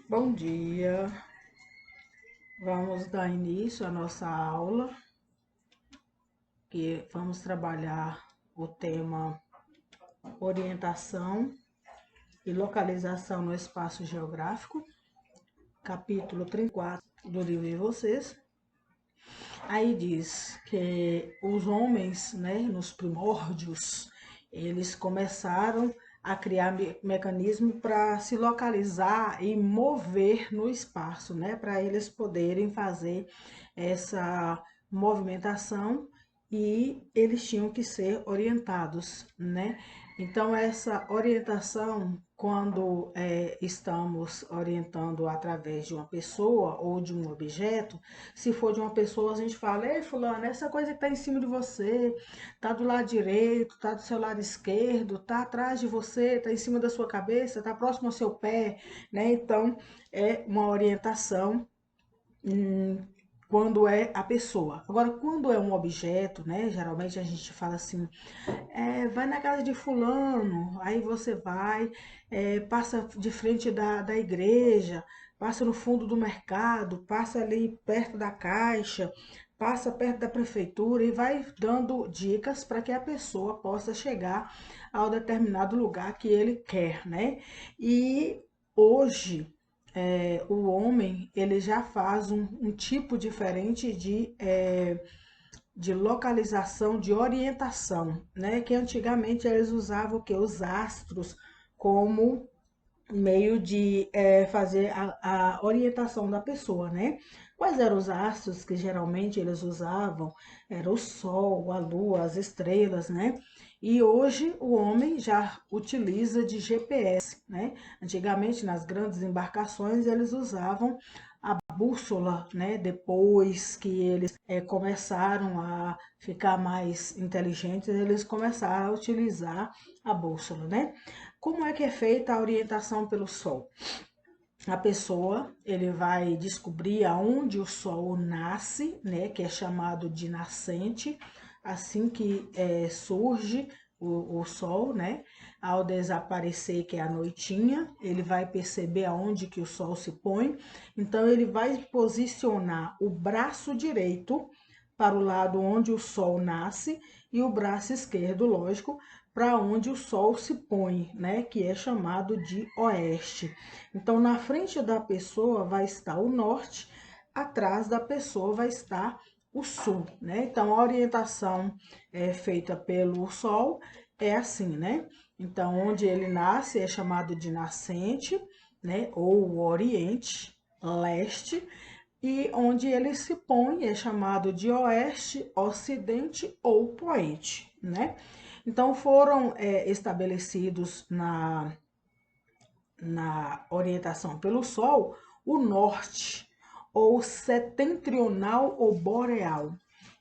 Bom dia, vamos dar início à nossa aula, que vamos trabalhar o tema orientação e localização no espaço geográfico, capítulo 34 do livro de vocês. Aí diz que os homens, né, nos primórdios, eles começaram a criar mecanismo para se localizar e mover no espaço, né, para eles poderem fazer essa movimentação e eles tinham que ser orientados, né? Então, essa orientação, quando estamos orientando através de uma pessoa ou de um objeto, se for de uma pessoa, a gente fala: ei, fulano, essa coisa que está em cima de você, está do lado direito, está do seu lado esquerdo, está atrás de você, está em cima da sua cabeça, está próximo ao seu pé, né? Então, é uma orientação quando é a pessoa. Agora, quando é um objeto, né? Geralmente a gente fala assim: vai na casa de fulano, aí você vai, passa de frente da igreja, passa no fundo do mercado, passa ali perto da caixa, passa perto da prefeitura e vai dando dicas para que a pessoa possa chegar ao determinado lugar que ele quer, né? E hoje o homem ele já faz um tipo diferente de localização, de orientação, né? Que antigamente eles usavam o que? Os astros como meio de fazer a orientação da pessoa, né? Quais eram os astros que geralmente eles usavam? Era o Sol, a Lua, as estrelas, né? E hoje o homem já utiliza de GPS, né? Antigamente nas grandes embarcações eles usavam a bússola, né? Depois que eles começaram a ficar mais inteligentes, eles começaram a utilizar a bússola, né? Como é que é feita a orientação pelo Sol? A pessoa, ele vai descobrir aonde o Sol nasce, né, que é chamado de nascente, assim que surge o Sol, né, ao desaparecer, que é a noitinha, ele vai perceber aonde que o Sol se põe, então ele vai posicionar o braço direito para o lado onde o Sol nasce e o braço esquerdo, lógico, para onde o Sol se põe, né, que é chamado de oeste. Então, na frente da pessoa vai estar o norte, atrás da pessoa vai estar o sul, né? Então, a orientação feita pelo Sol é assim, né? Então, onde ele nasce é chamado de nascente, né? Ou oriente, leste, e onde ele se põe é chamado de oeste, ocidente ou poente, né? Então, foram estabelecidos na orientação pelo Sol, o norte, ou setentrional ou boreal,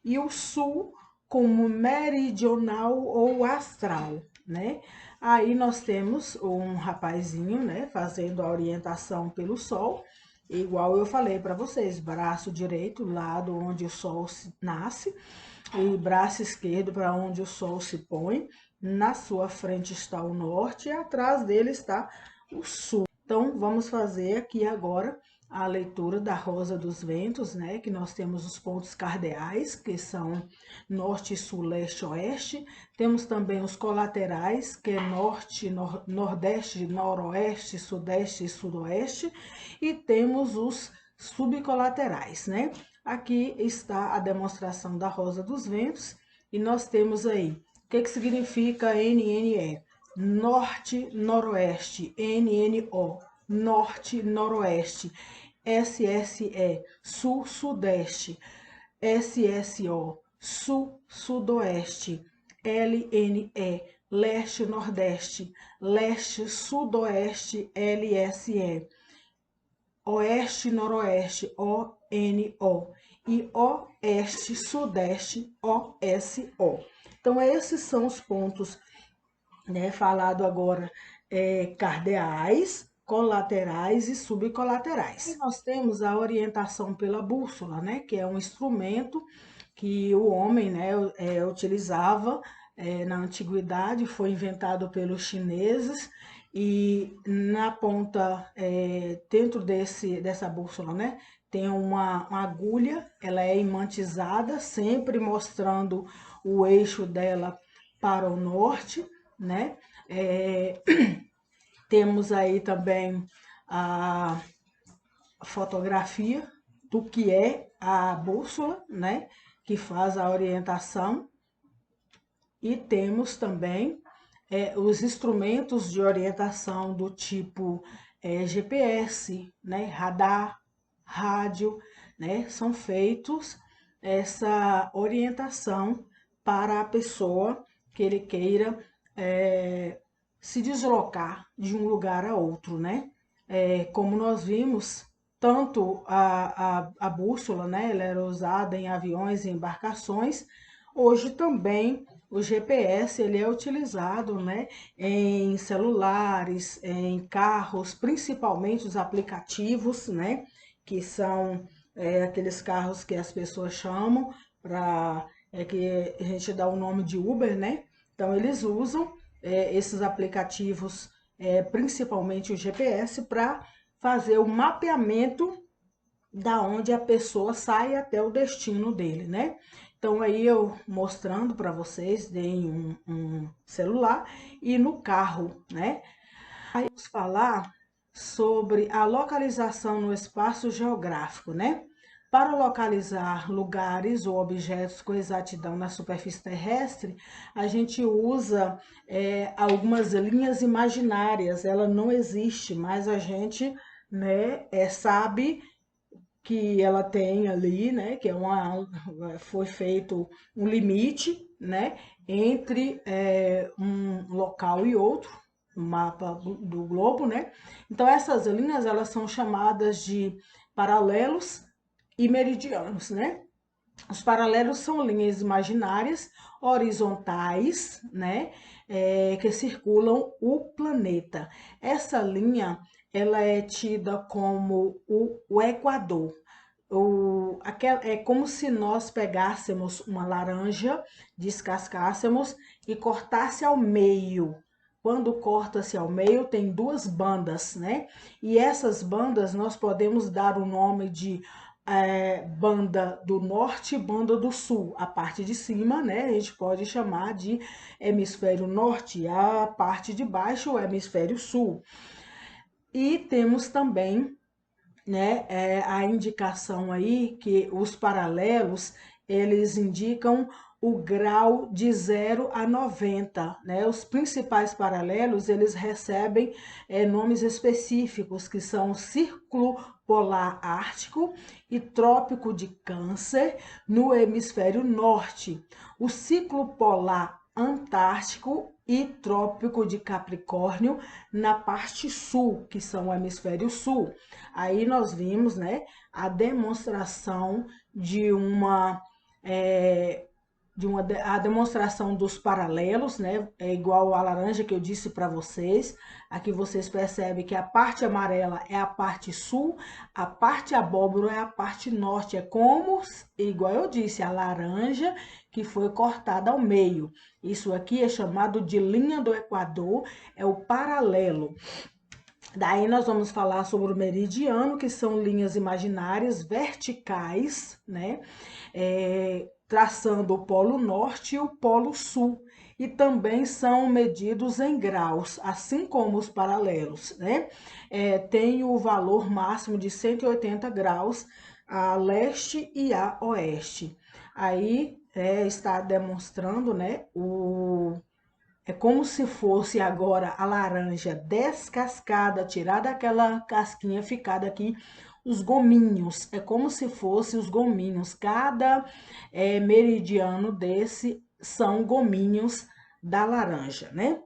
e o sul como meridional ou astral, né? Aí nós temos um rapazinho, né, fazendo a orientação pelo Sol, igual eu falei para vocês, braço direito, lado onde o Sol nasce, e braço esquerdo para onde o Sol se põe. Na sua frente está o norte e atrás dele está o sul. Então, vamos fazer aqui agora a leitura da Rosa dos Ventos, né? Que nós temos os pontos cardeais, que são norte, sul, leste, oeste. Temos também os colaterais, que é norte, nordeste, noroeste, sudeste e sudoeste. E temos os subcolaterais, né? Aqui está a demonstração da Rosa dos Ventos e nós temos aí o que significa NNE. Norte, Noroeste, NNO, Norte, Noroeste, SSE, Sul, Sudeste, SSO, Sul, Sudoeste, LNE, Leste, Nordeste, Leste, Sudoeste, LSE, Oeste, Noroeste, ONO, e Oeste, Sudeste, OSO. Então, esses são os pontos, né, falado agora, cardeais, colaterais e subcolaterais. E nós temos a orientação pela bússola, né, que é um instrumento que o homem, né, utilizava na antiguidade, foi inventado pelos chineses e na ponta, dentro dessa bússola, né, tem uma agulha, ela é imantizada, sempre mostrando o eixo dela para o norte, né? É, temos aí também a fotografia do que é a bússola, né? Que faz a orientação. E temos também os instrumentos de orientação do tipo GPS, né? Radar, rádio, né? São feitos essa orientação para a pessoa que ele queira se deslocar de um lugar a outro, né? Como nós vimos, tanto a bússola, né? Ela era usada em aviões e embarcações. Hoje também o GPS ele é utilizado, né, em celulares, em carros, principalmente os aplicativos, né, que são aqueles carros que as pessoas chamam para que a gente dá o nome de Uber, né? Então eles usam esses aplicativos, principalmente o GPS, para fazer o mapeamento da onde a pessoa sai até o destino dele, né? Então aí eu mostrando para vocês em um celular e no carro, né? Aí vamos falar sobre a localização no espaço geográfico, né? Para localizar lugares ou objetos com exatidão na superfície terrestre, a gente usa algumas linhas imaginárias. Ela não existe, mas a gente, né, sabe que ela tem ali, né, que foi feito um limite, né, entre um local e outro, no mapa do globo, né? Então essas linhas elas são chamadas de paralelos e meridianos, né? Os paralelos são linhas imaginárias horizontais, né, que circulam o planeta. Essa linha ela é tida como o Equador. É como se nós pegássemos uma laranja, descascássemos e cortasse ao meio. Quando corta-se ao meio, tem duas bandas, né? E essas bandas nós podemos dar o nome de banda do norte e banda do sul. A parte de cima, né, a gente pode chamar de hemisfério norte, a parte de baixo, o hemisfério sul. E temos também, né, a indicação aí que os paralelos, eles indicam o grau de 0 a 90, né? Os principais paralelos, eles recebem nomes específicos, que são Círculo Polar Ártico e Trópico de Câncer, no hemisfério norte. O Ciclo Polar Antártico e Trópico de Capricórnio na parte sul, que são o hemisfério sul. Aí nós vimos, né, a demonstração de a demonstração dos paralelos, né? É igual a laranja que eu disse para vocês. Aqui vocês percebem que a parte amarela é a parte sul, a parte abóbora é a parte norte. É como, igual eu disse, a laranja que foi cortada ao meio. Isso aqui é chamado de linha do Equador, é o paralelo. Daí nós vamos falar sobre o meridiano, que são linhas imaginárias verticais, né? Traçando o polo norte e o polo sul. E também são medidos em graus, assim como os paralelos, né? Tem o valor máximo de 180 graus a leste e a oeste. Aí está demonstrando, né, é como se fosse agora a laranja descascada, tirada aquela casquinha, ficada aqui os gominhos. É como se fosse os gominhos. Cada meridiano desse são gominhos da laranja, né?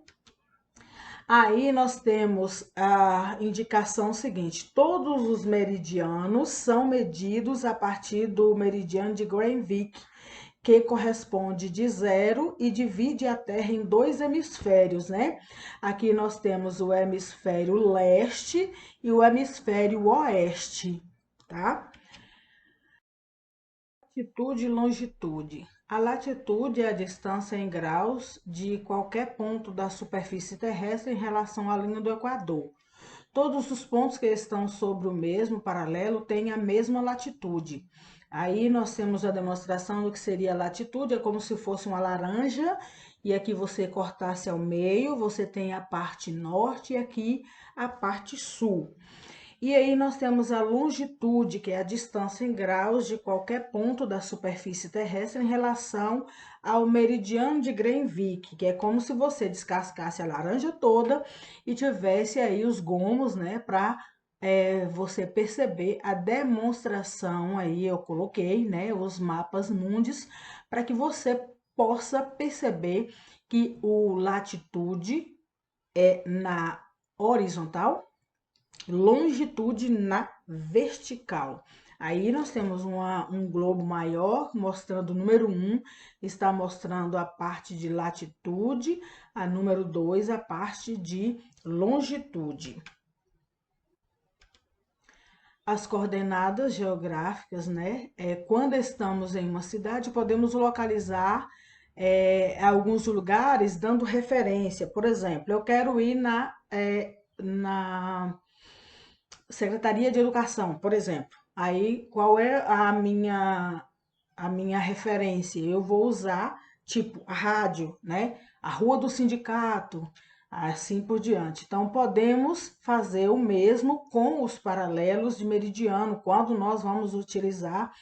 Aí nós temos a indicação seguinte: todos os meridianos são medidos a partir do meridiano de Greenwich, que corresponde de 0 e divide a Terra em dois hemisférios, né? Aqui nós temos o hemisfério leste e o hemisfério oeste, tá? Latitude e longitude. A latitude é a distância em graus de qualquer ponto da superfície terrestre em relação à linha do Equador. Todos os pontos que estão sobre o mesmo paralelo têm a mesma latitude. Aí nós temos a demonstração do que seria a latitude, é como se fosse uma laranja, e aqui você cortasse ao meio, você tem a parte norte e aqui a parte sul. E aí nós temos a longitude, que é a distância em graus de qualquer ponto da superfície terrestre em relação ao meridiano de Greenwich, que é como se você descascasse a laranja toda e tivesse aí os gomos, né, para você perceber a demonstração aí, eu coloquei, né, os mapas mundos, para que você possa perceber que o latitude é na horizontal, longitude na vertical. Aí nós temos um globo maior mostrando o número 1, está mostrando a parte de latitude, a número 2, a parte de longitude. As coordenadas geográficas, né? Quando estamos em uma cidade, podemos localizar alguns lugares dando referência. Por exemplo, eu quero ir na Secretaria de Educação, por exemplo. Aí, qual é a minha referência? Eu vou usar, tipo, a rádio, né? A Rua do Sindicato, assim por diante. Então, podemos fazer o mesmo com os paralelos de meridiano, quando nós vamos utilizar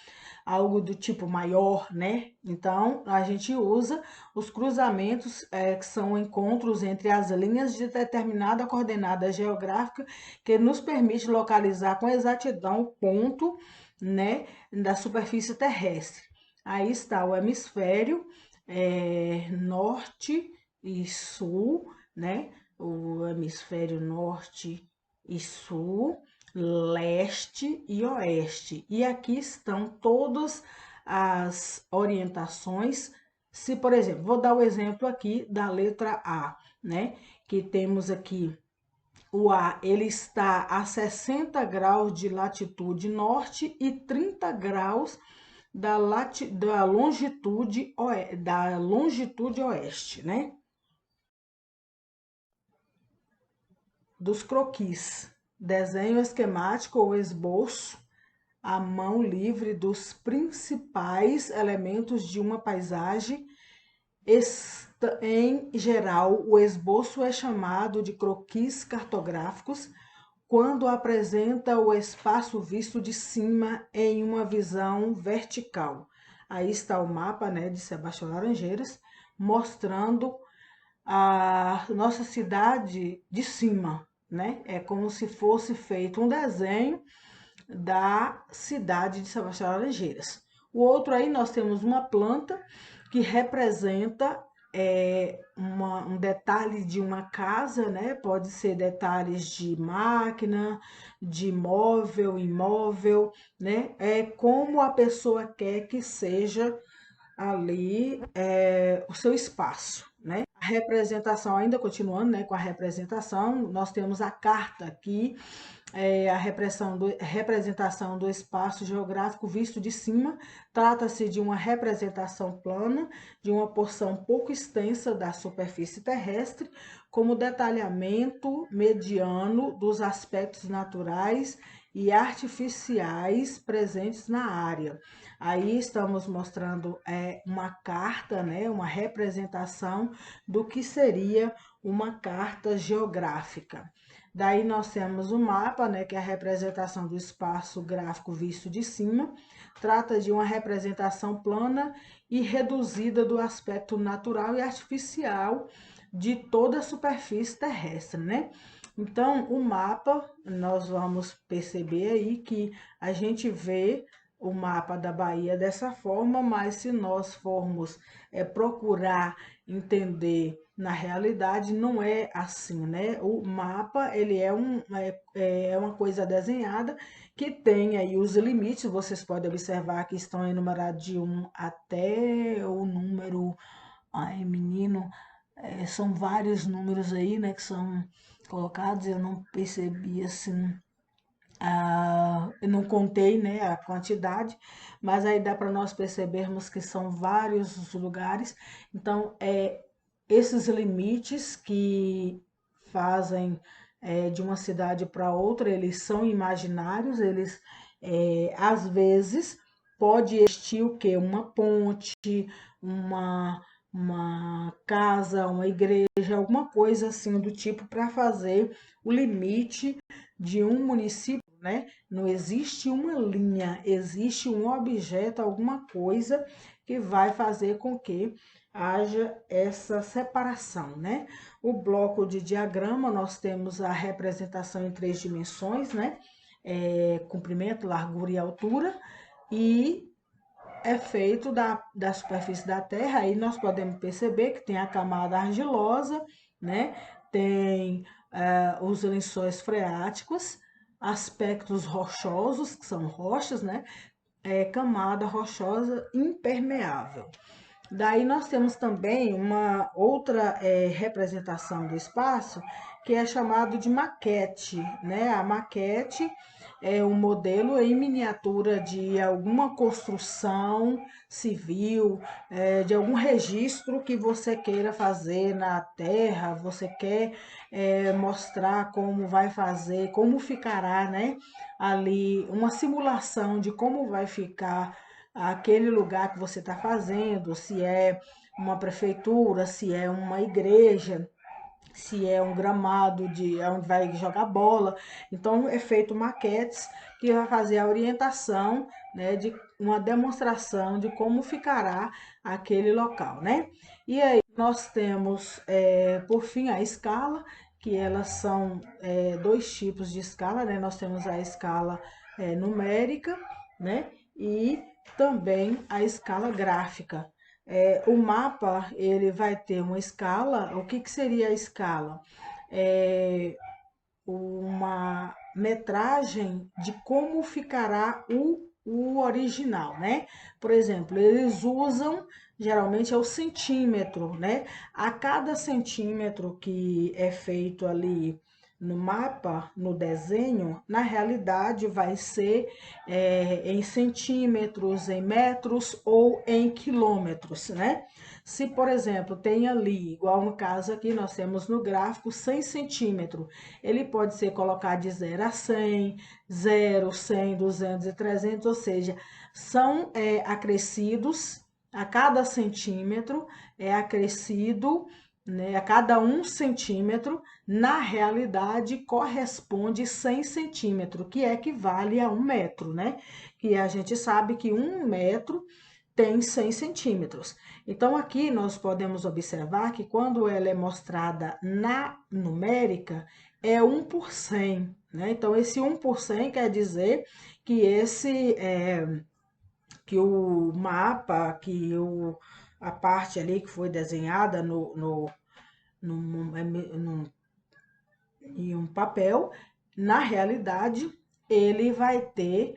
algo do tipo maior, né? Então, a gente usa os cruzamentos, que são encontros entre as linhas de determinada coordenada geográfica, que nos permite localizar com exatidão o ponto, né, da superfície terrestre. Aí está o hemisfério norte e sul, né? O hemisfério norte e sul, leste e oeste. E aqui estão todas as orientações. Se, por exemplo, vou dar o exemplo aqui da letra A, né? Que temos aqui o A, ele está a 60 graus de latitude norte e 30 graus da longitude oeste, né? Dos croquis, desenho esquemático ou esboço à mão livre dos principais elementos de uma paisagem. Em geral, o esboço é chamado de croquis cartográficos quando apresenta o espaço visto de cima em uma visão vertical. Aí está o mapa, né, de Sebastião Laranjeiras, mostrando a nossa cidade de cima, né? É como se fosse feito um desenho da cidade de Sebastião Laranjeiras. O outro aí nós temos uma planta que representa um detalhe de uma casa, né? Pode ser detalhes de máquina, de móvel, imóvel, né? É como a pessoa quer que seja ali o seu espaço, né? A representação, ainda continuando, né, com a representação, nós temos a carta aqui, a representação do espaço geográfico visto de cima. Trata-se de uma representação plana de uma porção pouco extensa da superfície terrestre, como detalhamento mediano dos aspectos naturais e artificiais presentes na área. Aí estamos mostrando uma carta, né, uma representação do que seria uma carta geográfica. Daí nós temos o mapa, né, que é a representação do espaço gráfico visto de cima. Trata de uma representação plana e reduzida do aspecto natural e artificial de toda a superfície terrestre, né? Então, o mapa, nós vamos perceber aí que a gente vê o mapa da Bahia dessa forma, mas se nós formos procurar entender na realidade, não é assim, né? O mapa, ele é uma coisa desenhada que tem aí os limites, vocês podem observar que estão enumerados de 1 até o número, ai menino, são vários números aí, né, que são colocados, eu não percebi assim Eu não contei, né, a quantidade, mas aí dá para nós percebermos que são vários os lugares. Então, esses limites que fazem de uma cidade para outra, eles são imaginários, eles às vezes pode existir o quê? Uma ponte, uma, uma casa, uma igreja, alguma coisa assim do tipo para fazer o limite de um município, né? Não existe uma linha, existe um objeto, alguma coisa que vai fazer com que haja essa separação, né? O bloco de diagrama, nós temos a representação em 3 dimensões, né? Comprimento, largura e altura, e é feito da superfície da Terra. Aí nós podemos perceber que tem a camada argilosa, né? Tem os lençóis freáticos, aspectos rochosos, que são rochas, né? Camada rochosa impermeável. Daí nós temos também uma outra representação do espaço, que é chamado de maquete, né? A maquete é um modelo em miniatura de alguma construção civil, de algum registro que você queira fazer na Terra, você quer mostrar como vai fazer, como ficará, né? Ali, uma simulação de como vai ficar aquele lugar que você está fazendo, se é uma prefeitura, se é uma igreja, se é um gramado de onde vai jogar bola. Então é feito maquetes que vai fazer a orientação, né, de uma demonstração de como ficará aquele local, né? E aí nós temos, por fim, a escala, que elas são 2 tipos de escala, né? Nós temos a escala numérica, né? E também a escala gráfica. O mapa ele vai ter uma escala. O que seria a escala? É uma metragem de como ficará o original, né? Por exemplo, eles usam, geralmente é o centímetro, né? A cada centímetro que é feito ali no mapa, no desenho, na realidade vai ser em centímetros, em metros ou em quilômetros, né? Se, por exemplo, tem ali, igual no caso aqui, nós temos no gráfico 100 centímetros, ele pode ser colocado de 0 a 100, 0, 100, 200 e 300, ou seja, são acrescidos, a cada centímetro é acrescido, né, a cada 1 centímetro, na realidade corresponde 100 centímetros, que equivale a 1 metro, né? Que a gente sabe que 1 metro tem 100 centímetros. Então, aqui nós podemos observar que quando ela é mostrada na numérica, é 1 por 100, né? Então, esse 1 por 100 quer dizer que que o mapa, a parte ali que foi desenhada em um papel, na realidade, ele vai ter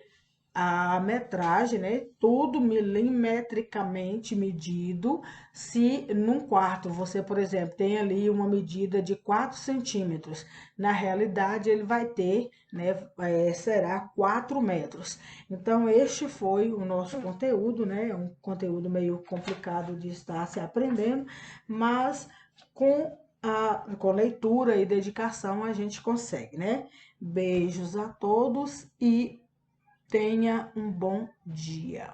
a metragem, né? Tudo milimetricamente medido. Se num quarto você, por exemplo, tem ali uma medida de 4 centímetros, na realidade ele vai ter, né? Será 4 metros. Então, este foi o nosso conteúdo, né? É um conteúdo meio complicado de estar se aprendendo, mas com leitura e dedicação a gente consegue, né? Beijos a todos e tenha um bom dia.